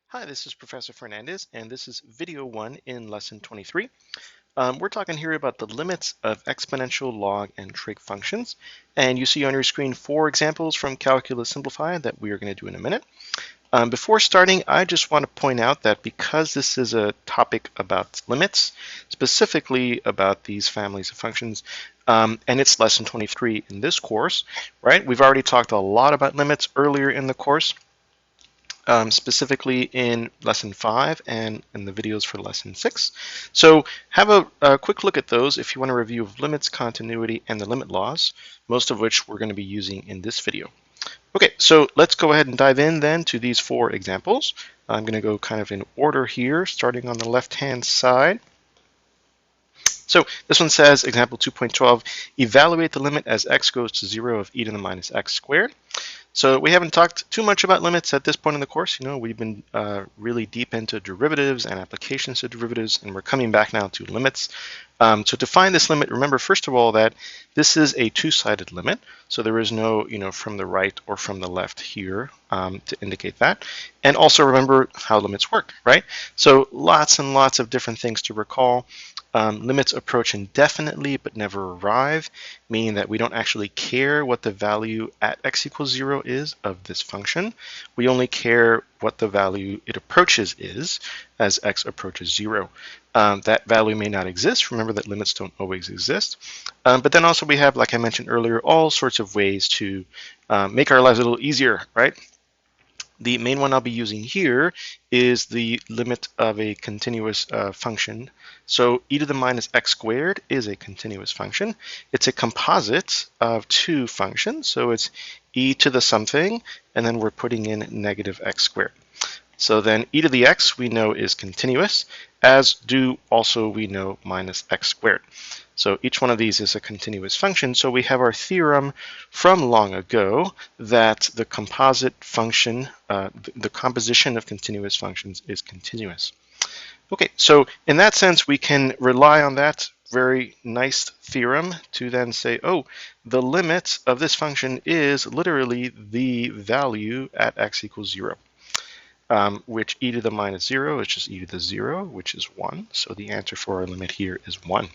Hi, this is Professor Fernandez, and this is video 1 in lesson 23. We're talking here about the limits of exponential, log, and trig functions. And you see on your screen 4 examples from Calculus Simplified that we are going to do in a minute. Before starting, I just want to point out that because this is a topic about limits, specifically about these families of functions, and it's lesson 23 in this course, right? We've already talked a lot about limits earlier in the course. Specifically in lesson 5 and in the videos for lesson 6. So have a quick look at those if you want a review of limits, continuity, and the limit laws, most of which we're going to be using in this video. Okay, so let's go ahead and dive in then to these 4 examples. I'm going to go kind of in order here, starting on the left-hand side. So this one says, example 2.12, evaluate the limit as x goes to 0 of e to the minus x squared. So we haven't talked too much about limits at this point in the course. You know, we've been really deep into derivatives and applications to derivatives, and we're coming back now to limits. So to find this limit, remember first of all that this is a two-sided limit. So there is no, from the right or from the left here to indicate that. And also remember how limits work, right? So lots and lots of different things to recall. Limits approach indefinitely but never arrive, meaning that we don't actually care what the value at x equals 0 is of this function. We only care what the value it approaches is as x approaches 0. That value may not exist. Remember that limits don't always exist. But then also we have, like I mentioned earlier, all sorts of ways to make our lives a little easier, right? The main one I'll be using here is the limit of a continuous function. So e to the minus x squared is a continuous function. It's a composite of two functions. So it's e to the something, and then we're putting in negative x squared. So then e to the x we know is continuous, as do also we know minus x squared. So each one of these is a continuous function. So we have our theorem from long ago that the composite function, the composition of continuous functions is continuous. Okay, so in that sense, we can rely on that very nice theorem to then say, oh, the limit of this function is literally the value at x equals 0. Which e to the minus 0 is just e to the 0, which is 1. So the answer for our limit here is 1.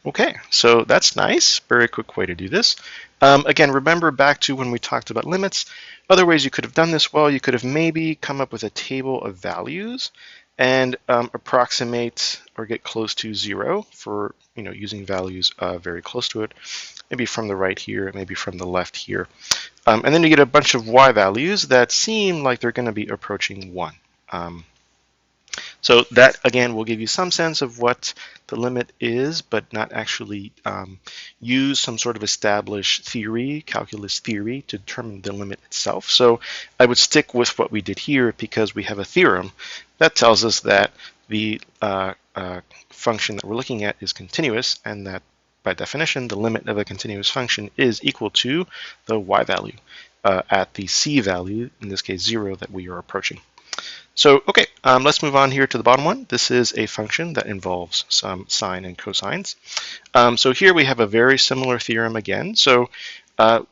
Okay, so that's nice. Very quick way to do this. Again, remember back to when we talked about limits. Other ways you could have done this, well, you could have maybe come up with a table of values and approximate or get close to 0 for using values very close to it. Maybe from the right here, maybe from the left here. And then you get a bunch of y values that seem like they're going to be approaching 1. So that, again, will give you some sense of what the limit is, but not actually use some sort of established theory, calculus theory, to determine the limit itself. So I would stick with what we did here because we have a theorem that tells us that the function that we're looking at is continuous, and that by definition, the limit of a continuous function is equal to the y value at the c value, in this case 0, that we are approaching. So, okay, let's move on here to the bottom one. This is a function that involves some sine and cosines. So here we have a very similar theorem again. So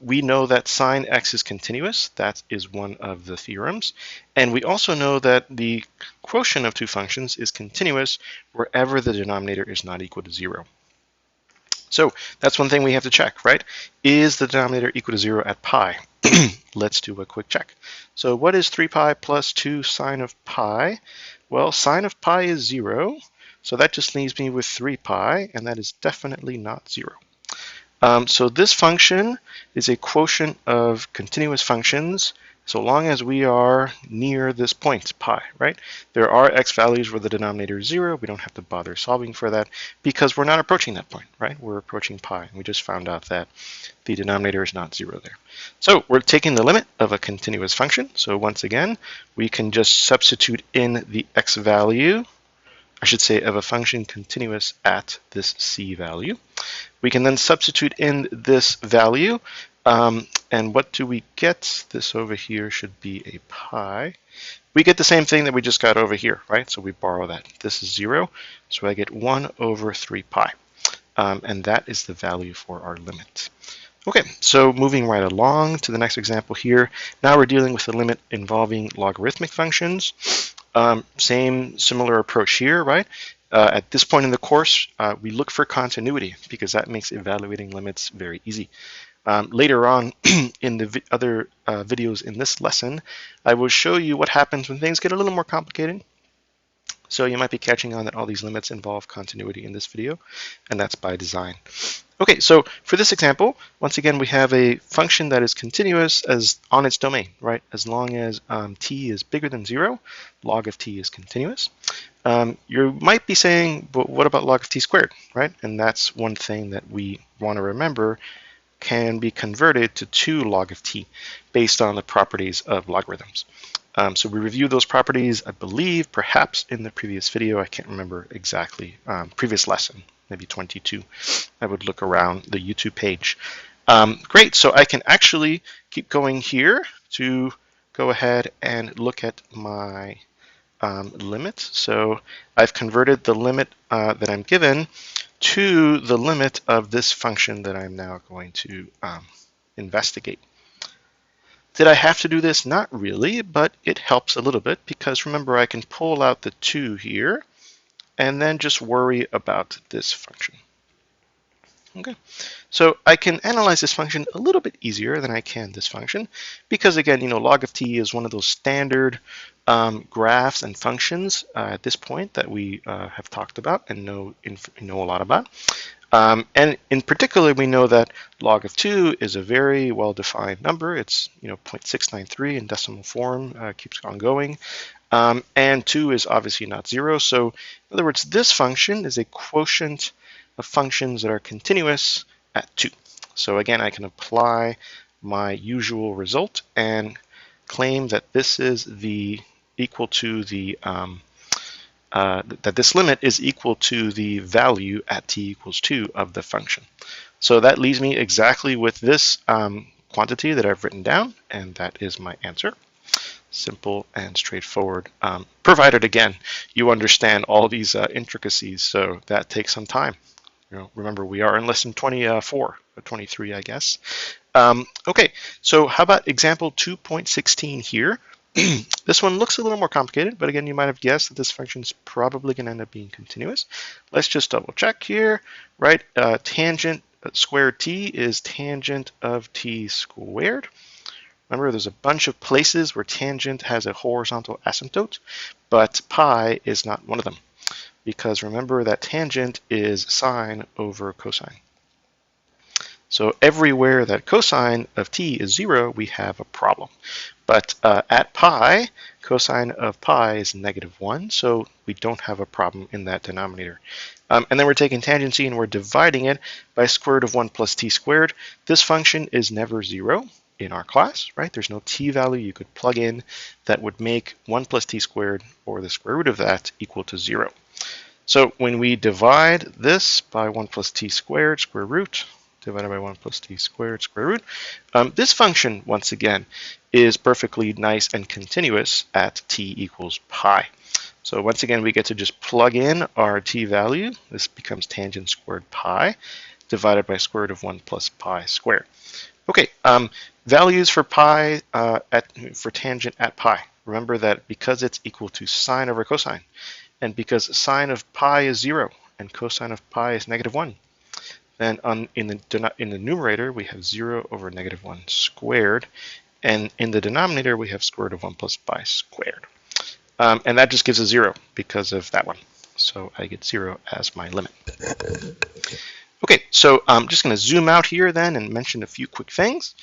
we know that sine x is continuous. That is one of the theorems. And we also know that the quotient of two functions is continuous wherever the denominator is not equal to 0. So that's one thing we have to check, right? Is the denominator equal to 0 at pi? Let's do a quick check. So what is 3 pi plus 2 sine of pi? Well, sine of pi is 0, so that just leaves me with 3 pi, and that is definitely not 0. So this function is a quotient of continuous functions so long as we are near this point, pi, right? There are x values where the denominator is 0. We don't have to bother solving for that because we're not approaching that point, right? We're approaching pi. We just found out that the denominator is not 0 there. So we're taking the limit of a continuous function. So once again, we can just substitute in the x value, I should say, of a function continuous at this c value. We can then substitute in this value. And what do we get? This over here should be a pi. We get the same thing that we just got over here, right? So we borrow that. This is 0, so I get 1 over 3 pi. And that is the value for our limit. Okay, so moving right along to the next example here. Now we're dealing with the limit involving logarithmic functions. Similar approach here, right? At this point in the course, we look for continuity because that makes evaluating limits very easy. Later on in the other videos in this lesson, I will show you what happens when things get a little more complicated. So you might be catching on that all these limits involve continuity in this video, and that's by design. Okay, so for this example, once again, we have a function that is continuous as on its domain, right? As long as t is bigger than 0, log of t is continuous. You might be saying, but what about log of t squared, right? And that's one thing that we want to remember can be converted to 2 log of t based on the properties of logarithms. So we reviewed those properties, I believe, perhaps in the previous video. I can't remember exactly. Previous lesson, maybe 22. I would look around the YouTube page. Great, so I can actually keep going here to go ahead and look at my limit. So I've converted the limit that I'm given to the limit of this function that I'm now going to investigate. Did I have to do this? Not really, but it helps a little bit because remember I can pull out the 2 here and then just worry about this function. Okay, so I can analyze this function a little bit easier than I can this function because again, log of t is one of those standard graphs and functions at this point that we have talked about and know a lot about. And in particular, we know that log of 2 is a very well-defined number. It's 0.693 in decimal form, keeps on going. And 2 is obviously not 0. So in other words, this function is a quotient of functions that are continuous at 2. So again, I can apply my usual result and claim that this is equal to the that this limit is equal to the value at t equals 2 of the function. So that leaves me exactly with this quantity that I've written down, and that is my answer. Simple and straightforward, provided again you understand all these intricacies, so that takes some time. Remember, we are in lesson 24 or 23, I guess. Okay, so how about example 2.16 here? This one looks a little more complicated, but again, you might have guessed that this function is probably going to end up being continuous. Let's just double check here, right? Tangent squared t is tangent of t squared. Remember, there's a bunch of places where tangent has a horizontal asymptote, but pi is not one of them, because remember that tangent is sine over cosine. So everywhere that cosine of t is 0, we have a problem. But at pi, cosine of pi is -1, so we don't have a problem in that denominator. And then we're taking tangent t and we're dividing it by square root of 1 plus t squared. This function is never 0 in our class, right? There's no t value you could plug in that would make 1 plus t squared or the square root of that equal to 0. So when we divide this by 1 plus t squared square root, divided by 1 plus t squared square root. This function, once again, is perfectly nice and continuous at t equals pi. So once again, we get to just plug in our t value. This becomes tangent squared pi divided by square root of 1 plus pi squared. Okay, values for pi, for tangent at pi. Remember that because it's equal to sine over cosine, and because sine of pi is 0 and cosine of pi is -1, then in the numerator, we have 0 over -1 squared. And in the denominator, we have square root of 1 plus pi squared. And that just gives a 0 because of that one. So I get 0 as my limit. Okay, so I'm just going to zoom out here then and mention a few quick things.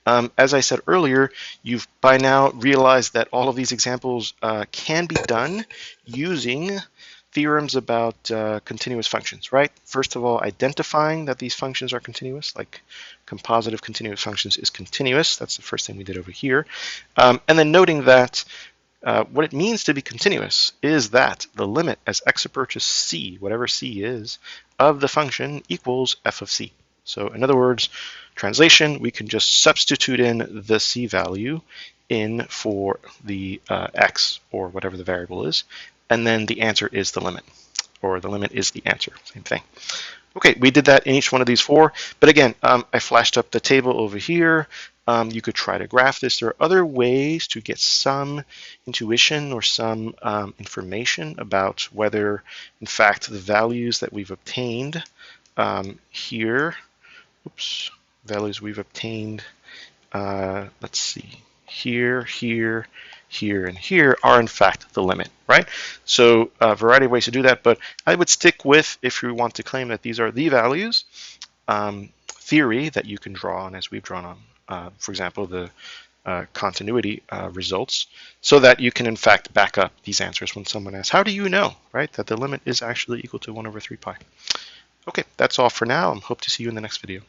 As I said earlier, you've by now realized that all of these examples can be done using theorems about continuous functions, right? First of all, identifying that these functions are continuous, like composite of continuous functions is continuous. That's the first thing we did over here. And then noting that what it means to be continuous is that the limit as x approaches c, whatever c is, of the function equals f of c. So in other words, translation, we can just substitute in the c value in for the x, or whatever the variable is, and then the answer is the limit, or the limit is the answer, same thing. Okay, we did that in each one of these 4, but again, I flashed up the table over here You could try to graph this. There are other ways to get some intuition or some information about whether, in fact, the values that we've obtained here, values we've obtained, let's see, here, here, here, and here are in fact the limit, right? So a variety of ways to do that, but I would stick with, if you want to claim that these are the values, theory that you can draw on as we've drawn on, for example, the continuity results, so that you can in fact back up these answers when someone asks, how do you know, right, that the limit is actually equal to 1 over 3 pi? Okay, that's all for now. I hope to see you in the next video.